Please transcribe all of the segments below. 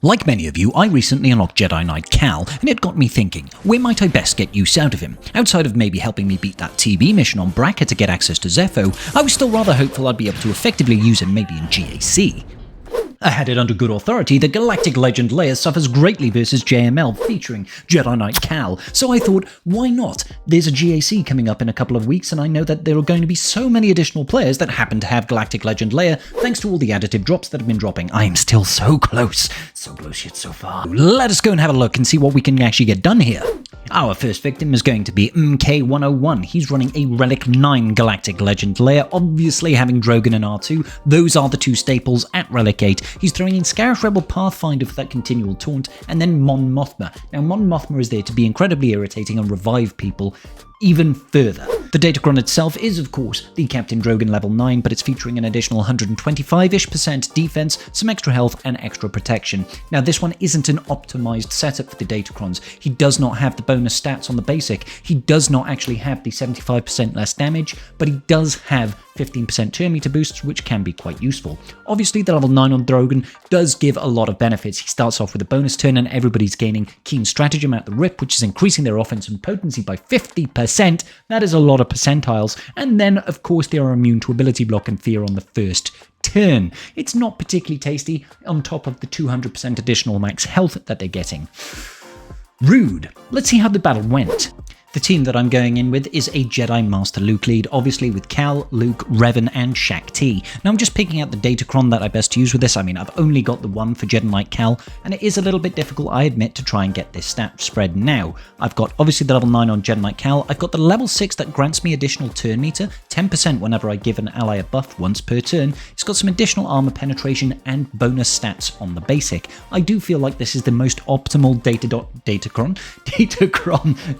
Like many of you, I recently unlocked Jedi Knight Cal, and it got me thinking, where might I best get use out of him? Outside of maybe helping me beat that TB mission on Braca to get access to Zepho, I was still rather hopeful I'd be able to effectively use him maybe in GAC. I had it under good authority that Galactic Legend Leia suffers greatly versus JML featuring Jedi Knight Cal, so I thought, why not? There's a GAC coming up in a couple of weeks, and I know that there are going to be so many additional players that happen to have Galactic Legend Leia, thanks to all the additive drops that have been dropping. I am still so close yet so far. Let us go and have a look and see what we can actually get done here. Our first victim is going to be MK101. He's running a Relic 9 Galactic Legend Leia, obviously having Drogon and R2. Those are the two staples at Relic 8. He's throwing in Xaereth Rebel Pathfinder for that continual taunt, and then Mon Mothma. Now, Mon Mothma is there to be incredibly irritating and revive people even further. The Datacron itself is, of course, the Captain Drogon level 9, but it's featuring an additional 125-ish% defense, some extra health, and extra protection. Now, this one isn't an optimized setup for the Datacrons. He does not have the bonus stats on the basic. He does not actually have the 75% less damage, but he does have 15% turn meter boosts, which can be quite useful. Obviously, the level 9 on Drogon does give a lot of benefits. He starts off with a bonus turn, and everybody's gaining Keen Stratagem at the rip, which is increasing their offense and potency by 50%. That is a lot of percentiles. And then, of course, they are immune to ability block and fear on the first turn. It's not particularly tasty on top of the 200% additional max health that they're getting. Rude. Let's see how the battle went. The team that I'm going in with is a Jedi Master Luke lead, obviously with Cal, Luke, Revan, and Shaq T. Now I'm just picking out the Datacron that I best use with this. I mean, I've only got the one for Jedi Knight Cal, and it is a little bit difficult, I admit, to try and get this stat spread now. I've got obviously the level 9 on Jedi Knight Cal. I've got the level 6 that grants me additional turn meter, 10% whenever I give an ally a buff once per turn. It's got some additional armor penetration and bonus stats on the basic. I do feel like this is the most optimal Datacron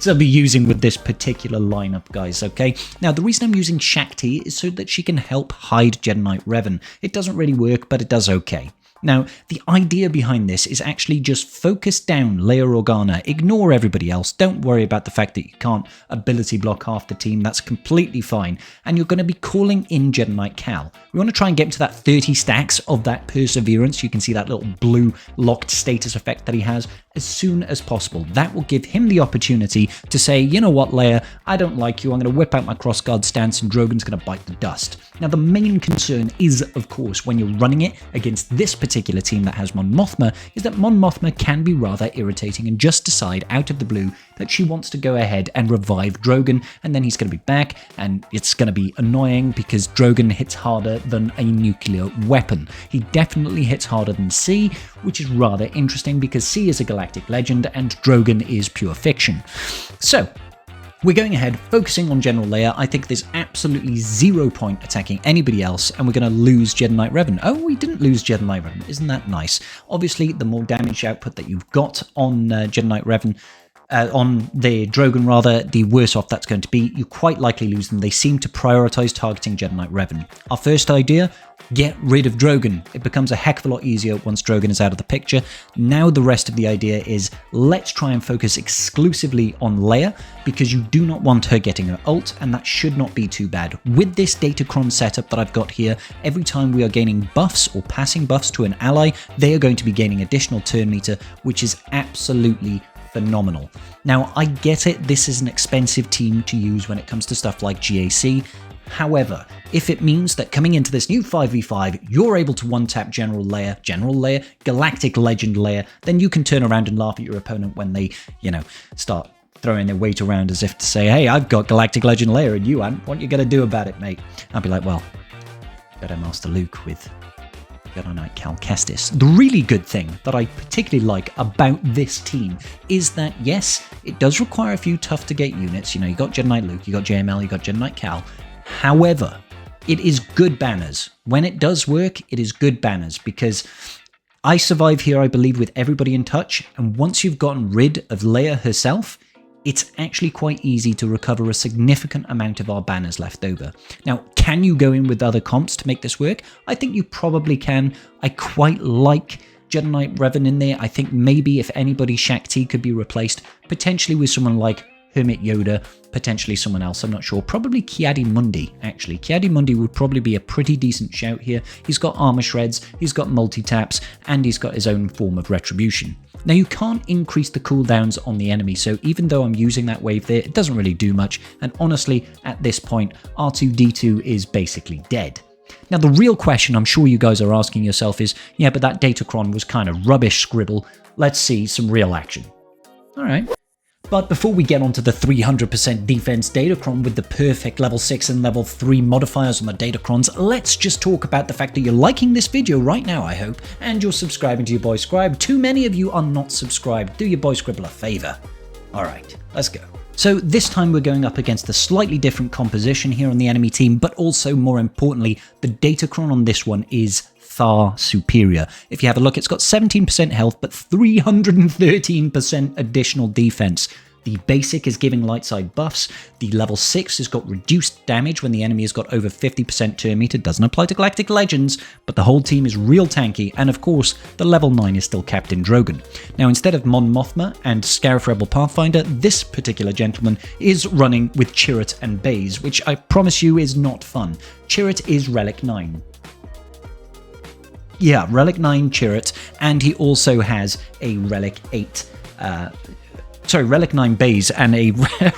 to be using with this particular lineup, guys, okay? Now, the reason I'm using Shaq T is so that she can help hide Jedi Knight Revan. It doesn't really work, but it does okay. Now, the idea behind this is actually just focus down Leia Organa, ignore everybody else, don't worry about the fact that you can't ability block half the team, that's completely fine, and you're going to be calling in Jedi Knight Cal. We want to try and get him to that 30 stacks of that Perseverance. You can see that little blue locked status effect that he has as soon as possible. That will give him the opportunity to say, you know what, Leia, I don't like you, I'm going to whip out my crossguard stance and Drogon's going to bite the dust. Now, the main concern is, of course, when you're running it against this particular team that has Mon Mothma, is that Mon Mothma can be rather irritating and just decide out of the blue that she wants to go ahead and revive Drogon, and then he's going to be back, and it's going to be annoying because Drogon hits harder than a nuclear weapon. He definitely hits harder than C, which is rather interesting because C is a galactic legend and Drogon is pure fiction. So, we're going ahead, focusing on General Leia. I think there's absolutely 0 point attacking anybody else, and we're going to lose Jedi Knight Revan. Oh, we didn't lose Jedi Knight Revan. Isn't that nice? Obviously, the more damage output that you've got on Jedi Knight Revan, on the Drogon rather, the worse off that's going to be. You quite likely lose them. They seem to prioritize targeting Jedi Knight Revan. Our first idea, get rid of Drogon. It becomes a heck of a lot easier once Drogon is out of the picture. Now the rest of the idea is, let's try and focus exclusively on Leia, because you do not want her getting her ult, and that should not be too bad. With this Datacron setup that I've got here, every time we are gaining buffs or passing buffs to an ally, they are going to be gaining additional turn meter, which is absolutely phenomenal. Now, I get it, this is an expensive team to use when it comes to stuff like GAC. However, if it means that coming into this new 5v5, you're able to one-tap General Leia, Galactic Legend Leia, then you can turn around and laugh at your opponent when they, start throwing their weight around as if to say, hey, I've got Galactic Legend Leia and you haven't. What are you going to do about it, mate? I'll be like, well, Jedi Master Luke with Jedi Knight Cal Kestis. The really good thing that I particularly like about this team is that, yes, it does require a few tough-to-get units. You got Jedi Knight Luke, you got JML, you got Jedi Knight Cal. However, it is good banners. When it does work, it is good banners, because I survive here, I believe, with everybody in touch, and once you've gotten rid of Leia herself, it's actually quite easy to recover a significant amount of our banners left over. Now, can you go in with other comps to make this work? I think you probably can. I quite like Jedi Knight Revan in there. I think maybe if anybody, Shaq T could be replaced, potentially with someone like Hermit Yoda, potentially someone else, I'm not sure. Probably Ki-Adi-Mundi, actually. Ki-Adi-Mundi would probably be a pretty decent shout here. He's got armor shreds, he's got multi-taps, and he's got his own form of retribution. Now, you can't increase the cooldowns on the enemy, so even though I'm using that wave there, it doesn't really do much, and honestly, at this point, R2-D2 is basically dead. Now, the real question I'm sure you guys are asking yourself is, yeah, but that Datacron was kind of rubbish scribble. Let's see some real action. All right. But before we get onto the 300% defense Datacron with the perfect level 6 and level 3 modifiers on the Datacrons, let's just talk about the fact that you're liking this video right now, I hope, and you're subscribing to your boy Scribe. Too many of you are not subscribed. Do your boy Scribble a favor. All right, let's go. So this time we're going up against a slightly different composition here on the enemy team, but also more importantly, the Datacron on this one is far superior. If you have a look, it's got 17% health, but 313% additional defense. The basic is giving light side buffs. The level 6 has got reduced damage when the enemy has got over 50% turn meter. Doesn't apply to Galactic Legends, but the whole team is real tanky. And of course, the level 9 is still Captain Drogon. Now, instead of Mon Mothma and Xaereth Rebel Pathfinder, this particular gentleman is running with Chirrut and Baze, which I promise you is not fun. Chirrut is Relic 9. Yeah, Relic 9 Chirrut, and he also has a Relic 8 Relic 9 Baze and a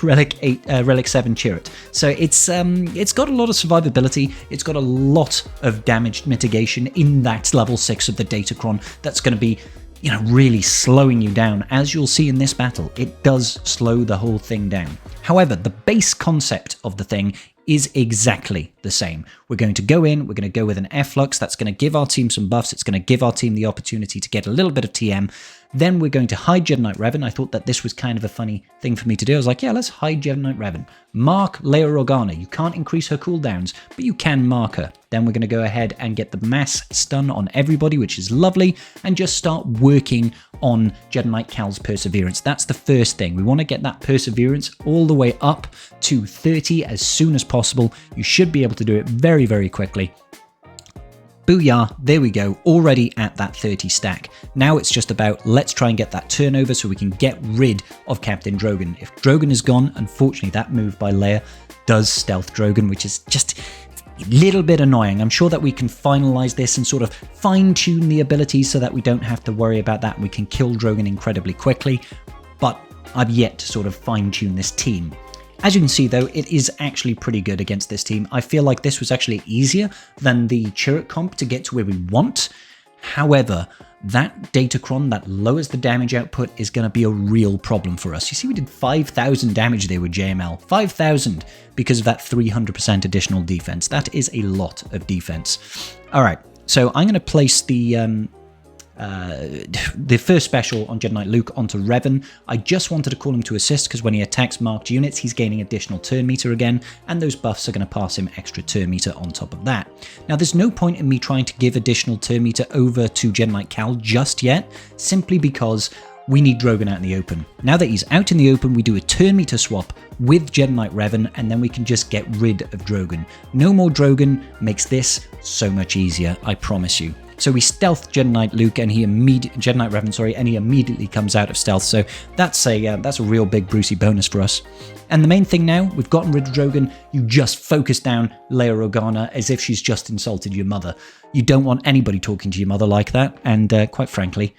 Relic 7 Chirrut. So it's got a lot of survivability, it's got a lot of damage mitigation in that level 6 of the Datacron that's going to be, you know, really slowing you down. As you'll see in this battle, it does slow the whole thing down. However, the base concept of the thing is exactly the same. We're going to go in, we're going to go with an Efflux, that's going to give our team some buffs, it's going to give our team the opportunity to get a little bit of TM. Then we're going to hide Jedi Knight Revan. I thought that this was kind of a funny thing for me to do. I was like, yeah, let's hide Jedi Knight Revan. Mark Leia Organa. You can't increase her cooldowns, but you can mark her. Then we're going to go ahead and get the mass stun on everybody, which is lovely, and just start working on Jedi Knight Cal's Perseverance. That's the first thing. We want to get that Perseverance all the way up to 30 as soon as possible. You should be able to do it very, very quickly. Booyah, there we go, already at that 30 stack. Now it's just about, let's try and get that turnover so we can get rid of Captain Drogon. If Drogon is gone, unfortunately that move by Leia does stealth Drogon, which is just a little bit annoying. I'm sure that we can finalize this and sort of fine-tune the abilities so that we don't have to worry about that and we can kill Drogon incredibly quickly, but I've yet to sort of fine-tune this team. As you can see, though, it is actually pretty good against this team. I feel like this was actually easier than the Chirrut comp to get to where we want. However, that Datacron that lowers the damage output is going to be a real problem for us. You see, we did 5,000 damage there with JML. 5,000 because of that 300% additional defense. That is a lot of defense. All right, so I'm going to place the first special on Jedi Knight Luke onto Revan. I just wanted to call him to assist because when he attacks marked units, he's gaining additional turn meter again, and those buffs are going to pass him extra turn meter on top of that. Now, there's no point in me trying to give additional turn meter over to Jedi Knight Cal just yet, simply because we need Drogon out in the open. Now that he's out in the open, we do a turn meter swap with Jedi Knight Revan, and then we can just get rid of Drogon. No more Drogon makes this so much easier, I promise you. So we stealth Jedi Knight Luke, and Jedi Knight Revan, and he immediately comes out of stealth. So that's a real big Brucey bonus for us. And the main thing now, we've gotten rid of Drogon. You just focus down Leia Organa as if she's just insulted your mother. You don't want anybody talking to your mother like that. And quite frankly,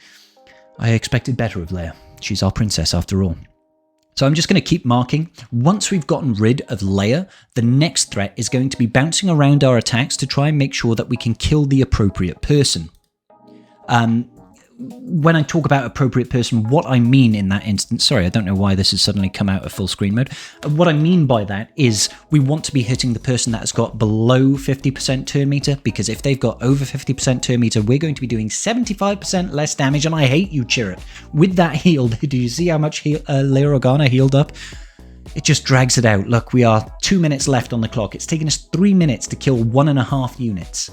I expected better of Leia. She's our princess after all. So I'm just going to keep marking. Once we've gotten rid of Leia, the next threat is going to be bouncing around our attacks to try and make sure that we can kill the appropriate person. When I talk about appropriate person, what I mean in that instance, sorry, I don't know why this has suddenly come out of full screen mode. What I mean by that is we want to be hitting the person that has got below 50% turn meter, because if they've got over 50% turn meter, we're going to be doing 75% less damage, and I hate you, Chirrut. With that heal, do you see how much Leia Organa healed up? It just drags it out. Look, we are 2 minutes left on the clock. It's taken us 3 minutes to kill 1.5 units.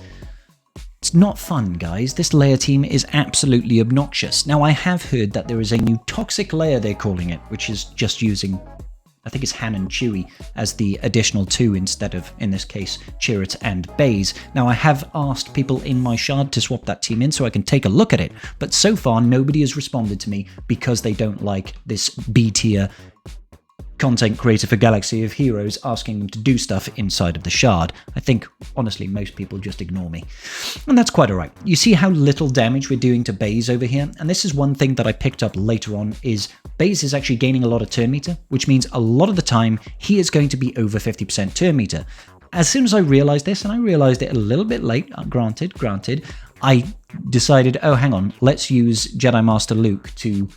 It's not fun, guys. This Leia team is absolutely obnoxious. Now, I have heard that there is a new toxic Leia, they're calling it, which is just using, I think it's Han and Chewie as the additional 2 instead of, in this case, Chirrut and Baze. Now, I have asked people in my shard to swap that team in so I can take a look at it, but so far nobody has responded to me because they don't like this B tier content creator for Galaxy of Heroes asking them to do stuff inside of the shard. I think, honestly, most people just ignore me. And that's quite alright. You see how little damage we're doing to Baze over here? And this is one thing that I picked up later on, is Baze is actually gaining a lot of turn meter, which means a lot of the time he is going to be over 50% turn meter. As soon as I realized this, and I realized it a little bit late, granted, I decided, oh, hang on, let's use Jedi Master Luke to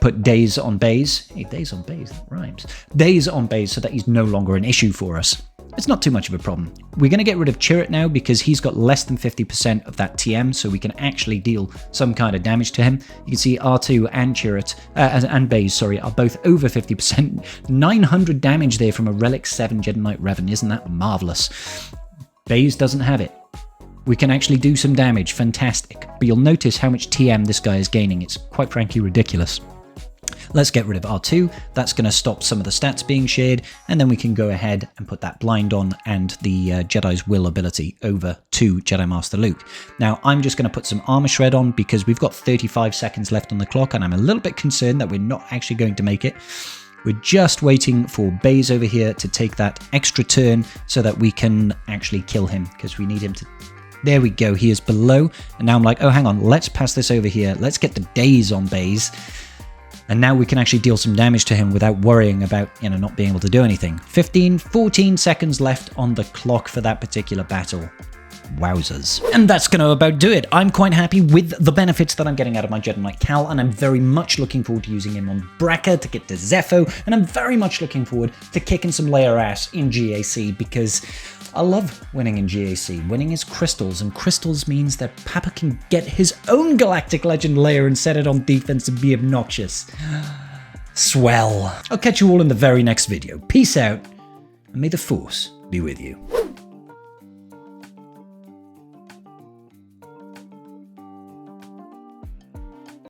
put days on Baze. Hey, days on Baze, that rhymes. Days on Baze so that he's no longer an issue for us. It's not too much of a problem. We're going to get rid of Xaereth now because he's got less than 50% of that TM, so we can actually deal some kind of damage to him. You can see R2 and Xaereth, and Baze, sorry, are both over 50%. 900 damage there from a Relic 7 Jedi Knight Revan. Isn't that marvelous? Baze doesn't have it. We can actually do some damage. Fantastic. But you'll notice how much TM this guy is gaining. It's quite frankly ridiculous. Let's get rid of R2. That's going to stop some of the stats being shared, and then we can go ahead and put that blind on and the Jedi's Will ability over to Jedi Master Luke. Now, I'm just going to put some Armor Shred on because we've got 35 seconds left on the clock, and I'm a little bit concerned that we're not actually going to make it. We're just waiting for Baze over here to take that extra turn so that we can actually kill him, because we need him to... There we go, he is below, and now I'm like, oh, hang on, let's pass this over here. Let's get the days on Baze. And now we can actually deal some damage to him without worrying about, not being able to do anything. 14 seconds left on the clock for that particular battle. Wowzers. And that's going to about do it. I'm quite happy with the benefits that I'm getting out of my Jedi Knight Cal, and I'm very much looking forward to using him on Braca to get to Zepho, and I'm very much looking forward to kicking some layer ass in GAC, because I love winning in GAC. Winning is crystals, and crystals means that Papa can get his own Galactic Legend layer and set it on defense and be obnoxious. Swell. I'll catch you all in the very next video. Peace out, and may the Force be with you.